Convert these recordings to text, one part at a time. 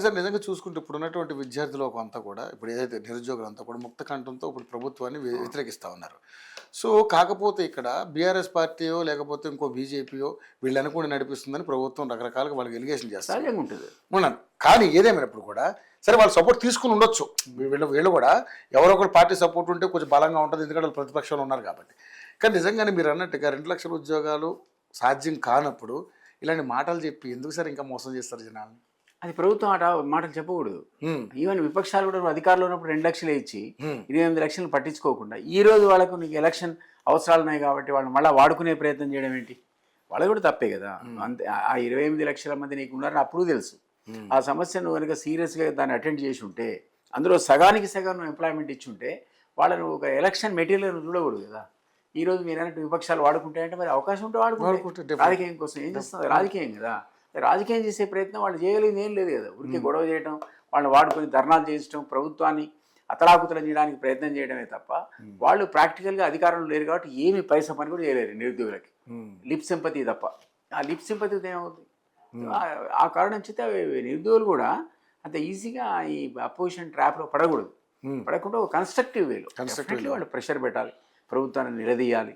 కానీ సార్ నిజంగా చూసుకుంటే ఇప్పుడు ఉన్నటువంటి విద్యార్థులకు అంతా కూడా ఇప్పుడు ఏదైతే నిరుద్యోగులంతా కూడా ముక్త కంఠంతో ఇప్పుడు ప్రభుత్వాన్ని వ్యతిరేకిస్తూ ఉన్నారు. సో కాకపోతే ఇక్కడ బీఆర్ఎస్ పార్టీయో లేకపోతే ఇంకో బీజేపీయో వీళ్ళు అనుకుని నడిపిస్తుందని ప్రభుత్వం రకరకాలుగా వాళ్ళకి ఎలిగేషన్ చేస్తారు ఉంటుంది. ఉన్నాను. కానీ ఏదేమైనప్పుడు కూడా సరే వాళ్ళు సపోర్ట్ తీసుకుని ఉండొచ్చు. వీళ్ళు కూడా ఎవరో ఒకరు పార్టీ సపోర్ట్ ఉంటే కొంచెం బలంగా ఉంటుంది, ఎందుకంటే వాళ్ళు ప్రతిపక్షంలో ఉన్నారు కాబట్టి. కానీ నిజంగానే మీరు అన్నట్టుగా 2 లక్షల ఉద్యోగాలు సాధ్యం కానప్పుడు ఇలాంటి మాటలు చెప్పి ఎందుకు సార్ ఇంకా మోసం చేస్తారు జనాన్ని? అది ప్రభుత్వం మాటలు చెప్పకూడదు. ఈవెన్ విపక్షాలు కూడా అధికారంలో ఉన్నప్పుడు 2 లక్షలే ఇచ్చి 28 లక్షలు పట్టించుకోకుండా ఈ రోజు వాళ్ళకు నీకు ఎలక్షన్ అవసరాలు ఉన్నాయి కాబట్టి వాళ్ళు మళ్ళీ వాడుకునే ప్రయత్నం చేయడం ఏంటి? వాళ్ళకి కూడా తప్పే కదా. అంతే. ఆ 28 లక్షల మంది నీకు ఉన్నారని అప్పుడు తెలుసు. ఆ సమస్యను కనుక సీరియస్గా దాన్ని అటెండ్ చేసి ఉంటే, అందులో సగానికి సగం ఎంప్లాయ్మెంట్ ఇచ్చి ఉంటే వాళ్ళను ఒక ఎలక్షన్ మెటీరియల్ చూడకూడదు కదా. ఈ రోజు మీరు అన్నట్టు విపక్షాలు వాడుకుంటాయంటే మరి అవకాశం ఉంటే వాడుకుంటే రాజకీయం కోసం ఏం చేస్తుంది? రాజకీయం కదా. రాజకీయం చేసే ప్రయత్నం వాళ్ళు చేయగలిగింది ఏం లేదు కదా. ఊరికే గొడవ చేయడం, వాళ్ళని వాడుకొని ధర్నాలు చేయించడం, ప్రభుత్వాన్ని అతలాకుతలం చేయడానికి ప్రయత్నం చేయడమే తప్ప వాళ్ళు ప్రాక్టికల్గా అధికారంలో లేరు కాబట్టి ఏమి పైసా పని కూడా చేయలేరు నిరుద్యోగులకి. లిప్ సింపతి తప్ప. ఆ లిప్ సింపతి ఏమవుతుంది? ఆ కారణం చేత నిరుద్యోగులు కూడా అంత ఈజీగా ఈ అపోజిషన్ ట్రాప్లో పడకూడదు. పడకుండా ఒక కన్స్ట్రక్టివ్ వేలో వాళ్ళు ప్రెషర్ పెట్టాలి, ప్రభుత్వాన్ని నిలదీయాలి,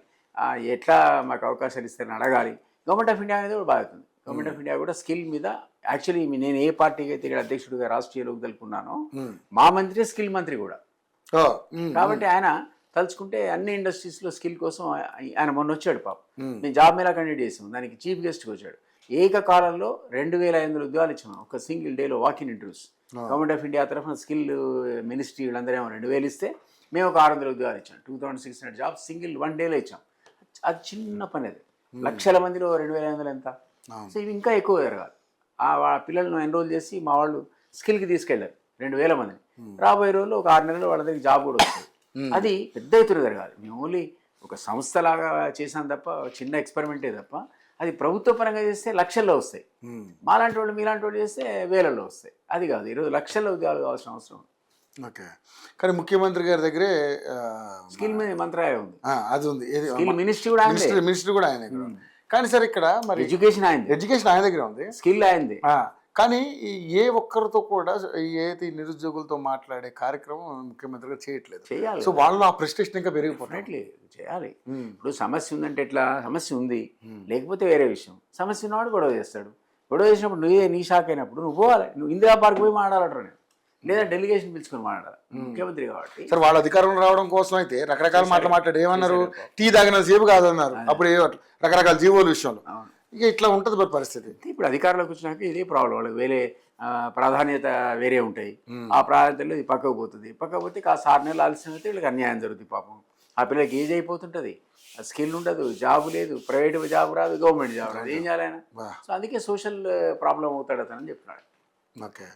ఎట్లా మాకు అవకాశాలు ఇస్తారని అడగాలి. గవర్నమెంట్ ఆఫ్ ఇండియా అనేది కూడా బాగుంది. గవర్నమెంట్ ఆఫ్ ఇండియా కూడా స్కిల్ మీద యాక్చువల్లీ నేను ఏ పార్టీకి అయితే ఇక్కడ అధ్యక్షుడిగా రాష్ట్రీయలోకి తెలుపుకున్నానో మా మంత్రి స్కిల్ మంత్రి కూడా కాబట్టి ఆయన తలుచుకుంటే అన్ని ఇండస్ట్రీస్లో స్కిల్ కోసం ఆయన మొన్న వచ్చాడు. పాపం నేను జాబ్ మేళా కండక్ట్ చేసాం, దానికి చీఫ్ గెస్ట్గా వచ్చాడు. ఏకకాలంలో 2500 ఉద్యోగాలు ఇచ్చాము ఒక సింగిల్ డేలో walk-in interviews. Government of India తరఫున స్కిల్ మినిస్ట్రీ వీళ్ళందరూ 2000 ఇస్తే మేము ఒక 600 ఉద్యోగాలు ఇచ్చాం. 2600 జాబ్స్ సింగిల్ 1 డేలో ఇచ్చాం. అది చిన్న పని. అది లక్షల మందిలో 2500 ఎంత? సో ఇవి ఇంకా ఎక్కువ జరగాలి. వాళ్ళ పిల్లలను ఎన్రోల్ చేసి మా వాళ్ళు స్కిల్కి తీసుకెళ్ళారు 2000 మందిని. రాబోయే రోజుల్లో ఒక 6 నెలల్లో వాళ్ళ దగ్గర జాబ్ కూడా వస్తుంది. అది పెద్ద ఎత్తున జరగాలి. మేము ఓన్లీ ఒక సంస్థలాగా చేసాం తప్ప, చిన్న ఎక్స్పెరిమెంటే తప్ప, అది ప్రభుత్వ పరంగా చేస్తే లక్షల్లో వస్తాయి. మాలాంటి వాళ్ళు మీలాంటి వాళ్ళు చేస్తే వేలల్లో వస్తాయి. అది కాదు, ఈరోజు లక్షల్లో ఉద్యోగాలు కావాల్సిన అవసరం ఉంది. ఓకే. కానీ ముఖ్యమంత్రి గారి దగ్గరే స్కిల్ మంత్రాలయం ఉంది, అది ఉంది. స్కిల్ మినిస్ట్రీ కూడా మినిస్ట్రీ కూడా ఆయన దగ్గర. కానీ సార్ ఇక్కడ మరి ఎడ్యుకేషన్ ఆయన దగ్గర ఉంది, స్కిల్ అయింది. కానీ ఏ ఒక్కరితో కూడా ఏదైతే నిరుద్యోగులతో మాట్లాడే కార్యక్రమం ముఖ్యమంత్రి గారు చేయట్లేదు. చేయాలి. సో వాళ్ళు ఆ ప్రెస్టేషన్ ఇంకా పెరిగిపోయినట్లేదు. చేయాలి. ఇప్పుడు సమస్య ఉందంటే ఎట్లా? సమస్య ఉంది లేకపోతే వేరే విషయం. సమస్య ఉన్నవాడు గొడవ చేస్తాడు. గొడవ చేసినప్పుడు నువ్వే నీ షాక్ అయినప్పుడు నువ్వు పోవాలి. నువ్వు ఇందిరా పార్క్ పోయి మాట్లాడరు, లేదా డెలిగేషన్ పిలుచుకొని మాట్లాడాలి ముఖ్యమంత్రి కాబట్టి. సార్ వాళ్ళ అధికారంలో రావడం కోసం అయితే రకరకాల మాట్లాడి ఏమన్నారు, టీ తాగిన సేపు కాదన్నారు. అప్పుడు రకరకాల జీవోల విషయంలో ఇక ఇట్లా ఉంటుంది మరి పరిస్థితి. ఇప్పుడు అధికారంలోకి వచ్చినాక ఇదే ప్రాబ్లం. వాళ్ళకి వేరే ప్రాధాన్యత వేరే ఉంటాయి. ఆ ప్రాధాన్యతలో ఇది పక్కకు పోతుంది. పక్కకు పోతే కాస్త 6 నెలలు ఆలస్యం అయితే వీళ్ళకి అన్యాయం జరుగుతుంది. పాపం ఆ పిల్లలకి ఏజ్ అయిపోతుంటుంది, స్కిల్ ఉండదు, జాబ్ లేదు, ప్రైవేట్ జాబ్ రాదు, గవర్నమెంట్ జాబ్ రాదు. ఏం చేయాలి ఆయన? సో అందుకే సోషల్ ప్రాబ్లం అవుతాడు అతను అని చెప్తున్నాడు. ఓకే.